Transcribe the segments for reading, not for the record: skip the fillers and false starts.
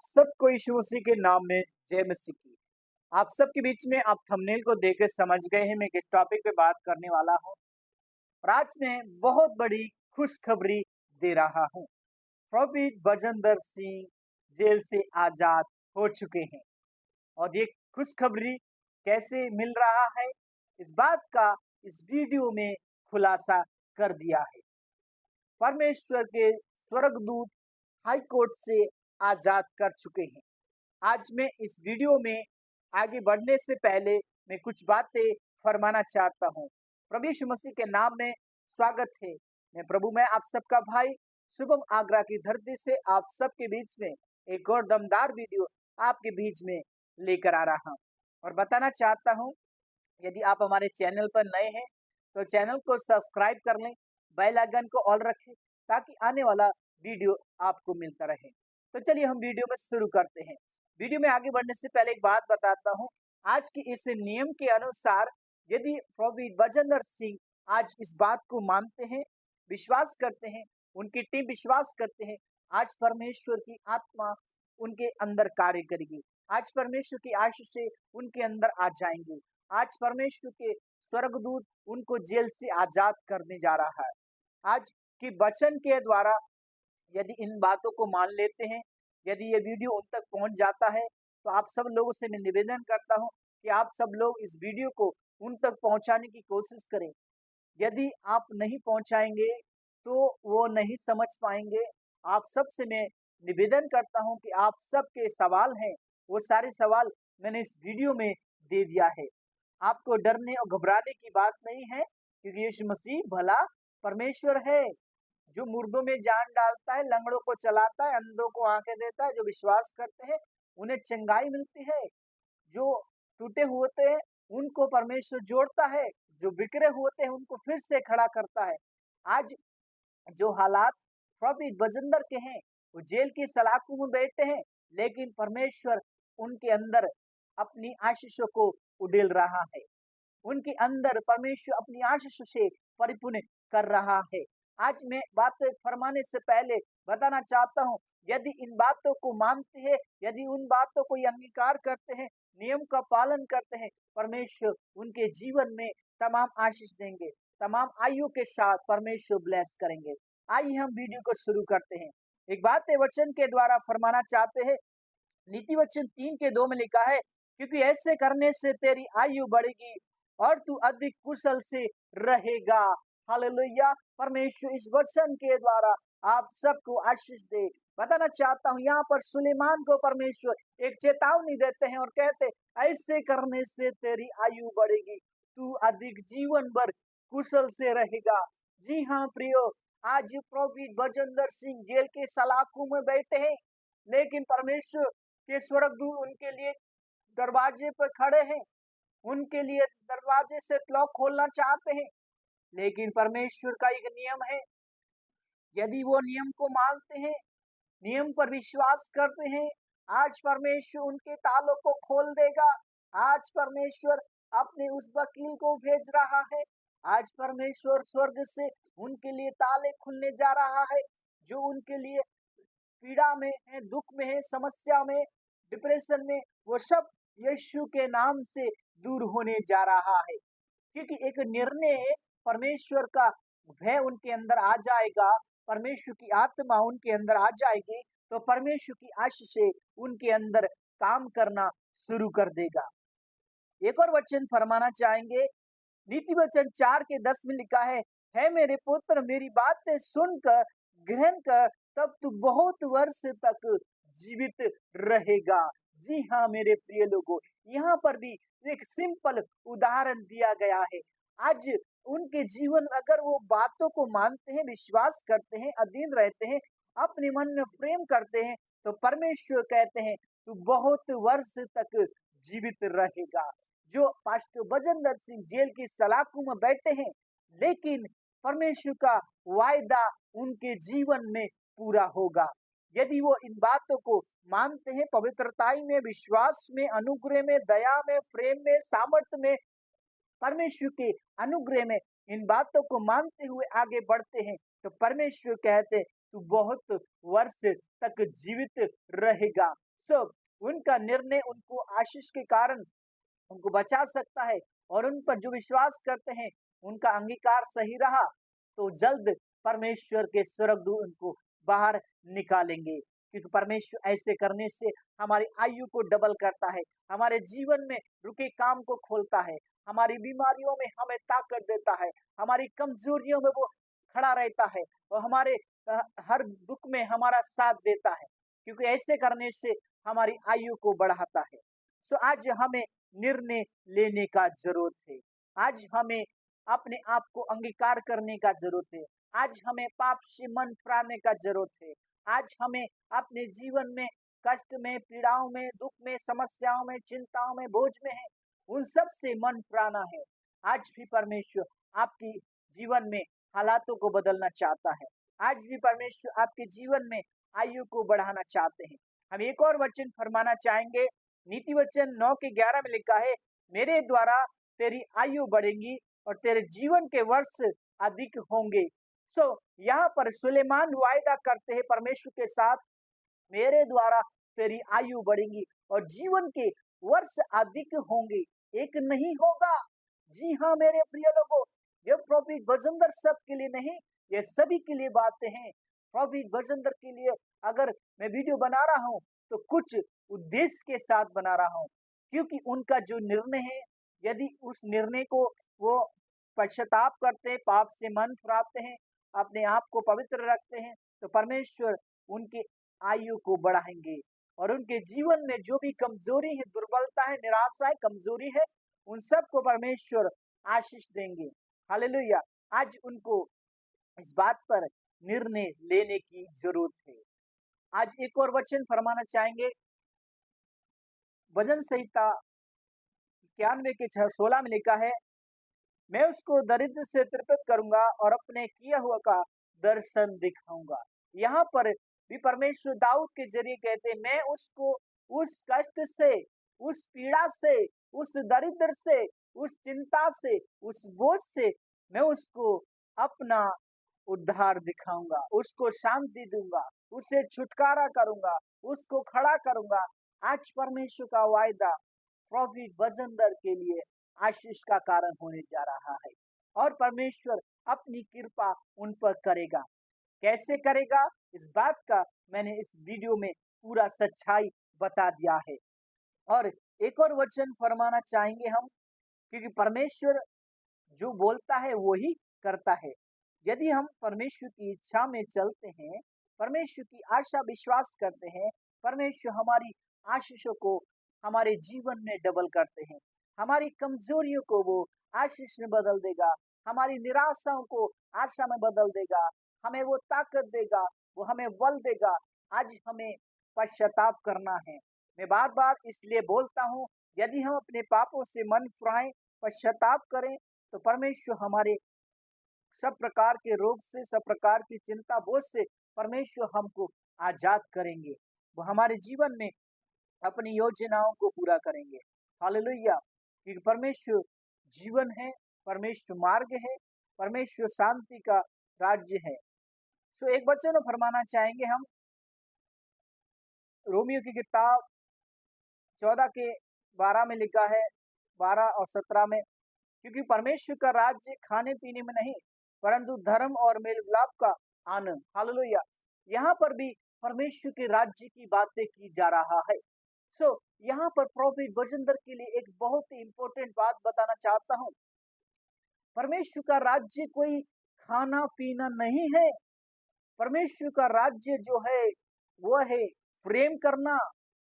सबको यीशु मसीह के नाम में जय मसीह की। आप सबके बीच में आप थंबनेल को देखकर समझ गए हैं मैं किस टॉपिक पे बात करने वाला हूँ। और आज मैं बहुत बड़ी खुशखबरी दे रहा हूँ। प्रोफेट बजेंद्र सिंह जेल से आजाद हो चुके हैं। और ये खुशखबरी कैसे मिल रहा है, इस बात का इस वीडियो में खुलासा कर दिया है। परमेश्वर के स्वर्गदूत हाई कोर्ट से आजाद कर चुके हैं। आज मैं इस वीडियो में आगे बढ़ने से पहले मैं कुछ बातें फरमाना चाहता हूँ। प्रभु यीशु मसीह के नाम में स्वागत है। मैं प्रभु में आप सबका भाई शुभम आगरा की धरती से आप सबके बीच में एक और दमदार वीडियो आपके बीच में लेकर आ रहा हूँ और बताना चाहता हूँ, यदि आप हमारे चैनल पर नए हैं तो चैनल को सब्सक्राइब कर लें, बेल आइकन को ऑल रखें ताकि आने वाला वीडियो आपको मिलता रहे। तो चलिए हम वीडियो में शुरू करते हैं। वीडियो में आगे बढ़ने से पहले एक बात बताता हूँ। आज की इस नियम के अनुसार यदि प्रोफेट बजेंद्र सिंह आज इस बात को मानते हैं, विश्वास करते हैं, उनकी टीम विश्वास करते हैं, आज परमेश्वर की आत्मा उनके अंदर कार्य करेगी। आज परमेश्वर की आशीष से उनके अंदर आ जाएंगे। आज परमेश्वर के स्वर्गदूत उनको जेल से आजाद करने जा रहा है। आज की वचन के द्वारा यदि इन बातों को मान लेते हैं, यदि ये वीडियो उन तक पहुंच जाता है, तो आप सब लोगों से मैं निवेदन करता हूं कि आप सब लोग इस वीडियो को उन तक पहुंचाने की कोशिश करें। यदि आप नहीं पहुंचाएंगे तो वो नहीं समझ पाएंगे। आप सबसे मैं निवेदन करता हूं कि आप सबके सवाल हैं, वो सारे सवाल मैंने इस वीडियो में दे दिया है। आपको डरने और घबराने की बात नहीं है, क्योंकि यीशु मसीह भला परमेश्वर है जो मुर्दों में जान डालता है, लंगड़ों को चलाता है, अंधों को आंखें देता है। जो विश्वास करते हैं उन्हें चंगाई मिलती है। जो टूटे हुए होते हैं उनको परमेश्वर जोड़ता है, जो बिखरे हुए होते हैं उनको फिर से खड़ा करता है। आज जो हालात प्रोफेट बजेंद्र के हैं, वो जेल की सलाखों में बैठे हैं, लेकिन परमेश्वर उनके अंदर अपनी आशीषों को उड़ेल रहा है। उनके अंदर परमेश्वर अपनी आशीष से परिपूर्ण कर रहा है। आज मैं बातें फरमाने से पहले बताना चाहता हूँ, यदि इन बातों को मानते हैं, यदि उन बातों को अंगीकार करते हैं, नियम का पालन करते हैं, परमेश्वर उनके जीवन में तमाम आशीष देंगे, तमाम आयु के साथ परमेश्वर ब्लेस करेंगे। आइए हम वीडियो को शुरू करते हैं। एक बात वचन के द्वारा फरमाना चाहते हैं। नीति वचन 3:2 में लिखा है, क्योंकि ऐसे करने से तेरी आयु बढ़ेगी और तू अधिक कुशल से रहेगा। हालेलुया। परमेश्वर इस वचन के द्वारा आप सबको आशीष दे। बताना चाहता हूँ, यहाँ पर सुलेमान को परमेश्वर एक चेतावनी देते हैं और कहते, ऐसे करने से तेरी आयु बढ़ेगी, तू अधिक जीवन भर कुशल से रहेगा। जी हाँ प्रियो, आज प्रोफेट बजेंद्र सिंह जेल के सलाखों में बैठे हैं, लेकिन परमेश्वर के स्वर्गदूत उनके लिए दरवाजे पर खड़े हैं, उनके लिए दरवाजे से लॉक खोलना चाहते हैं। लेकिन परमेश्वर का एक नियम है, यदि वो नियम को मानते हैं, नियम पर विश्वास करते हैं, आज परमेश्वर उनके तालों को खोल देगा। आज परमेश्वर अपने उस वकील को भेज रहा है। आज परमेश्वर स्वर्ग से उनके लिए ताले खुलने जा रहा है। जो उनके लिए पीड़ा में है, दुख में है, समस्या में, डिप्रेशन में, वो सब यीशु के नाम से दूर होने जा रहा है। क्योंकि एक निर्णय परमेश्वर का भय उनके अंदर आ जाएगा, परमेश्वर की आत्मा उनके अंदर आ जाएगी, तो परमेश्वर की आशीष से उनके अंदर काम करना शुरू कर देगा। एक और वचन फरमाना चाहेंगे। नीति वचन 4:10 में लिखा है मेरे पुत्र, मेरी बातें सुनकर ग्रहण कर, तब तू बहुत वर्ष तक जीवित रहेगा। जी हाँ मेरे प्रिय लोगों, यहाँ पर भी एक सिंपल उदाहरण दिया गया है। आज उनके जीवन, अगर वो बातों को मानते हैं, विश्वास करते हैं, अधीन रहते हैं, अपने मन में प्रेम करते हैं, तो परमेश्वर कहते हैं तू बहुत वर्ष तक जीवित रहेगा। जो पास्टर बजेंद्र सिंह जेल की सलाखों में बैठे हैं, लेकिन परमेश्वर का वायदा उनके जीवन में पूरा होगा। यदि वो इन बातों को मानते हैं, पवित्रताई में, विश्वास में, अनुग्रह में, दया में, प्रेम में, सामर्थ्य में, परमेश्वर के अनुग्रह में इन बातों को मानते हुए आगे बढ़ते हैं, तो परमेश्वर कहते तू बहुत वर्ष तक जीवित रहेगा। सो उनका निर्णय उनको आशीष के कारण उनको बचा सकता है, और उन पर जो विश्वास करते हैं उनका अंगीकार सही रहा तो जल्द परमेश्वर के स्वर्गदूत उनको बाहर निकालेंगे, क्योंकि परमेश्वर ऐसे करने से हमारी आयु को डबल करता है, हमारे जीवन में रुके काम को खोलता है, हमारी बीमारियों में हमें ताकत देता है, हमारी कमजोरियों में वो खड़ा रहता है, और हमारे हर दुख में हमारा साथ देता है, क्योंकि ऐसे करने से हमारी आयु को बढ़ाता है। सो आज हमें निर्णय लेने का जरूरत है। आज हमें अपने आप को अंगीकार करने का जरूरत है। आज हमें पाप से मन फिराने का जरूरत है। आज हमें अपने जीवन में कष्ट में, पीड़ाओं में, दुख में, समस्याओं में, चिंताओं में, बोझ में है, उन सब से मन फिराना है। आज भी परमेश्वर आपकी जीवन में हालातों को बदलना चाहता है। आज भी परमेश्वर आपके जीवन में आयु को बढ़ाना चाहते हैं। हम एक और वचन फरमाना चाहेंगे। नीति वचन 9 के 11 में लिखा है, मेरे द्वारा तेरी आयु बढ़ेगी और तेरे जीवन के वर्ष अधिक होंगे। सो यहाँ पर सुलेमान वायदा करते हैं परमेश्वर के साथ, मेरे द्वारा तेरी आयु बढ़ेगी और जीवन के वर्ष अधिक होंगे, एक नहीं होगा। जी हाँ मेरे प्रिय लोगों, ये प्रोफेट बजेंद्र सब के लिए नहीं, ये सभी के लिए बातें हैं। प्रोफेट बजेंद्र के लिए अगर मैं वीडियो बना रहा हूँ तो कुछ उद्देश्य के साथ बना रहा हूँ, क्योंकि उनका जो निर्णय है, यदि उस निर्णय को वो पश्चाताप करते हैं, पाप से मन फिराते हैं, अपने आप को पवित्र रखते हैं, तो परमेश्वर उनके आयु को बढ़ाएंगे और उनके जीवन में जो भी कमजोरी है, दुर्बलता है, निराशा है, कमजोरी है, उन सब को परमेश्वर आशीष देंगे। हालेलुया। आज उनको इस बात पर निर्णय लेने की जरूरत है। आज एक और वचन फरमाना चाहेंगे। भजन संहिता 91 के 16 में लिखा है, मैं उसको दरिद्र से तृप्त करूंगा और अपने किया हुआ का दर्शन दिखाऊंगा। यहाँ पर भी परमेश्वर दाऊद के जरिए कहते, मैं उसको उस कष्ट से, उस पीड़ा से, उस दरिद्र से, उस चिंता से, उस बोझ से मैं उसको अपना उद्धार दिखाऊंगा, उसको शांति दूंगा, उसे छुटकारा करूंगा, उसको खड़ा करूंगा। आज परमेश्वर का वायदा प्रोफेट बजेंद्र के लिए आशीष का कारण होने जा रहा है, और परमेश्वर अपनी कृपा उन पर करेगा। कैसे करेगा, इस बात का मैंने इस वीडियो में पूरा सच्चाई बता दिया है। और एक और वचन फरमाना चाहेंगे हम, क्योंकि परमेश्वर जो बोलता है वो ही करता है। यदि हम परमेश्वर की इच्छा में चलते हैं, परमेश्वर की आशा विश्वास करते हैं, परमेश्वर हमारी आशीषों को हमारे जीवन में डबल करते हैं। हमारी कमजोरियों को वो आशीष में बदल देगा, हमारी निराशाओं को आशा में बदल देगा, हमें वो ताकत देगा, वो हमें बल देगा। आज हमें पश्चाताप करना है। मैं बार बार इसलिए बोलता हूँ, यदि हम अपने पापों से मन फिराएं, पश्चाताप करें, तो परमेश्वर हमारे सब प्रकार के रोग से, सब प्रकार की चिंता बोझ से परमेश्वर हमको आजाद करेंगे। वो हमारे जीवन में अपनी योजनाओं को पूरा करेंगे। हालेलुया। क्योंकि परमेश्वर जीवन है, परमेश्वर मार्ग है, परमेश्वर शांति का राज्य है। सो एक वचन फरमाना चाहेंगे हम, रोमियो की किताब 14 के 12 में लिखा है, 12 और 17 में, क्योंकि परमेश्वर का राज्य खाने पीने में नहीं, परंतु धर्म और मेल मिलाप का आनंद। हालेलुया। यहाँ पर भी परमेश्वर के राज्य की बातें की जा रहा है। सो यहाँ पर प्रोफेट बजेंद्र के लिए एक बहुत ही इंपॉर्टेंट बात बताना चाहता हूँ। परमेश्वर का राज्य कोई खाना पीना नहीं है। परमेश्वर का राज्य जो है वो है प्रेम करना,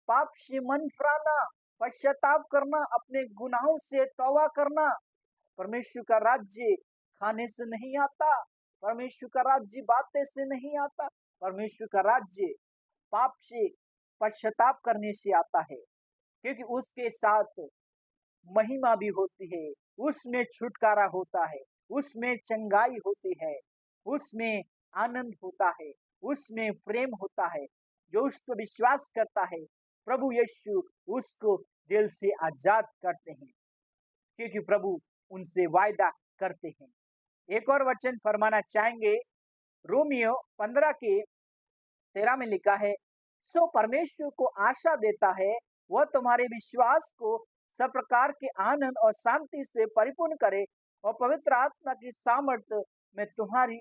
पाप से मन फिराना, पश्चाताप करना, अपने गुनाहों से तौबा करना। परमेश्वर का राज्य खाने से नहीं आता, परमेश्वर का राज्य बातें से नहीं आता, परमेश्वर का राज्य पाप से पश्चाताप करने से आता है, क्योंकि उसके साथ महिमा भी होती है, उसमें छुटकारा होता है, उसमें चंगाई होती है, उसमें आनंद होता है, उसमें प्रेम होता है। जो उस पर विश्वास करता है, प्रभु यीशु उसको जेल से आजाद करते हैं, क्योंकि प्रभु उनसे वायदा करते हैं। एक और वचन फरमाना चाहेंगे, रोमियो 15 के 13 में लिखा है, सो परमेश्वर को आशा देता है, वह तुम्हारे विश्वास को सब प्रकार के आनंद और शांति से परिपूर्ण करे और पवित्र आत्मा की सामर्थ्य में तुम्हारी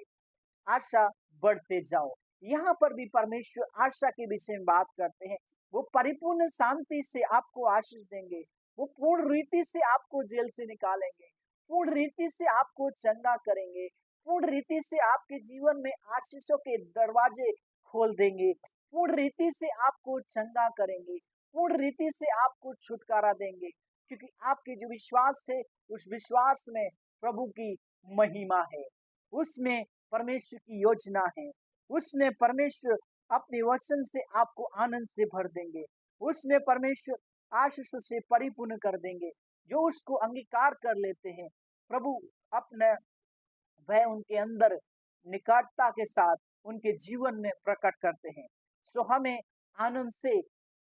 आशा बढ़ते जाओ। यहाँ पर भी परमेश्वर आशा के विषय में बात करते हैं। वो परिपूर्ण शांति से आपको आशीष देंगे, वो पूर्ण रीति से आपको जेल से निकालेंगे, पूर्ण रीति से आपको चंगा करेंगे, पूर्ण रीति से आपके जीवन में आशीषों के दरवाजे खोल देंगे, पूर्ण रीति से आपको चंगा करेंगे, पूर्ण रीति से आपको छुटकारा देंगे, क्योंकि आपके जो विश्वास है उस विश्वास में प्रभु की महिमा है, उसमें परमेश्वर की योजना है, उसमें परमेश्वर अपने वचन से आपको आनंद से भर देंगे, उसमें परमेश्वर आशीषों से परिपूर्ण कर देंगे। जो उसको अंगीकार कर लेते हैं, प्रभु अपने वह उनके अंदर निकटता के साथ उनके जीवन में प्रकट करते हैं। सो हमें आनंद से,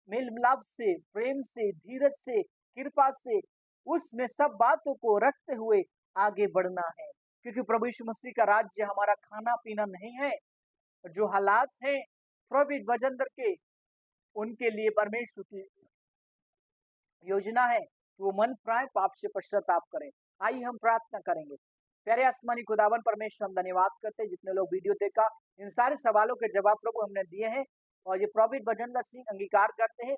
मेल मिलाप से, प्रेम से, धीरज से, कृपा से, उसमें सब बातों को रखते हुए आगे बढ़ना है, क्योंकि प्रभु यीशु मसीह का राज्य हमारा खाना पीना नहीं है। जो हालात हैं प्रॉफिट वजंदर के, उनके लिए परमेश्वर की योजना है कि वो मन प्राय पाप से पश्चाताप करें। आइए हम प्रार्थना करेंगे। प्यारे आसमानी खुदावन परमेश्वर, हम धन्यवाद करते हैं जितने लोग वीडियो देखा, इन सारे सवालों के जवाब प्रभु हमने दिए हैं, और ये प्रॉफिट वजंदर सिंह अंगीकार करते हैं,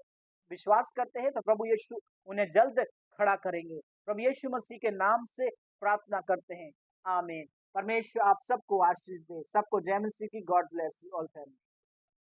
विश्वास करते हैं, तो प्रभु यीशु उन्हें जल्द खड़ा करेंगे। प्रभु यीशु मसीह के नाम से प्रार्थना करते हैं, आमीन। परमेश्वर आप सबको आशीष दे। सबको जय मसीह की। God bless you all family.